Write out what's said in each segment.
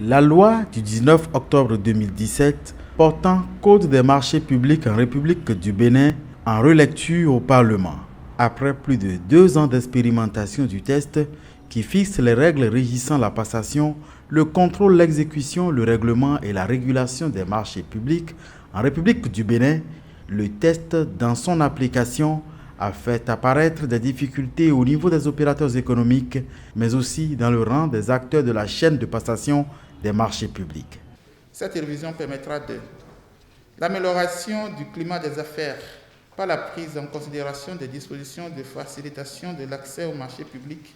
La loi du 19 octobre 2017 portant Code des marchés publics en République du Bénin en relecture au Parlement. Après plus de 2 ans d'expérimentation du test qui fixe les règles régissant la passation, le contrôle, l'exécution, le règlement et la régulation des marchés publics en République du Bénin, le test dans son application a fait apparaître des difficultés au niveau des opérateurs économiques, mais aussi dans le rang des acteurs de la chaîne de passation des marchés publics. Cette révision permettra de l'amélioration du climat des affaires par la prise en considération des dispositions de facilitation de l'accès aux marchés publics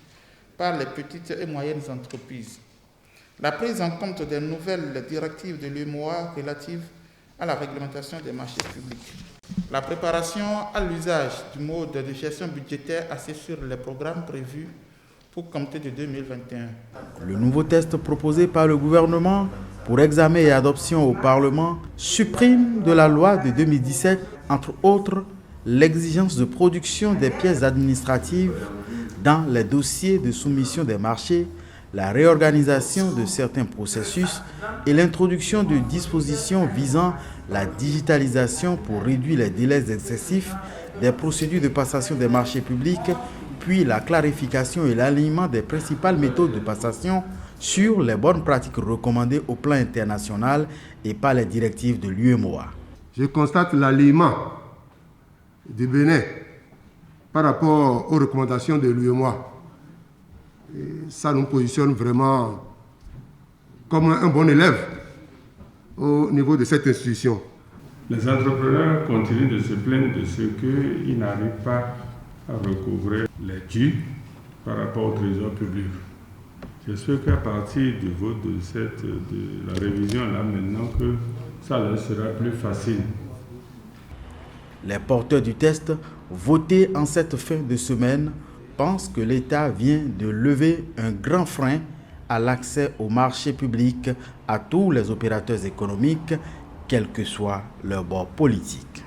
par les petites et moyennes entreprises, la prise en compte des nouvelles directives de l'UEMOA relatives à la réglementation des marchés publics, la préparation à l'usage du mode de gestion budgétaire axé sur les programmes prévus pour compter de 2021. Le nouveau test proposé par le gouvernement pour examen et adoption au Parlement supprime de la loi de 2017, entre autres, l'exigence de production des pièces administratives dans les dossiers de soumission des marchés, la réorganisation de certains processus et l'introduction de dispositions visant la digitalisation pour réduire les délais excessifs des procédures de passation des marchés publics, puis la clarification et l'alignement des principales méthodes de passation sur les bonnes pratiques recommandées au plan international et par les directives de l'UEMOA. Je constate l'alignement du Bénin par rapport aux recommandations de l'UEMOA. Ça nous positionne vraiment comme un bon élève au niveau de cette institution. Les entrepreneurs continuent de se plaindre de ce qu'ils n'arrivent pas à recouvrer les dus par rapport au trésor public. J'espère qu'à partir du vote de la révision là maintenant que ça leur sera plus facile. Les porteurs du test votés en cette fin de semaine pensent que l'État vient de lever un grand frein à l'accès aux marchés publics à tous les opérateurs économiques, quel que soit leur bord politique.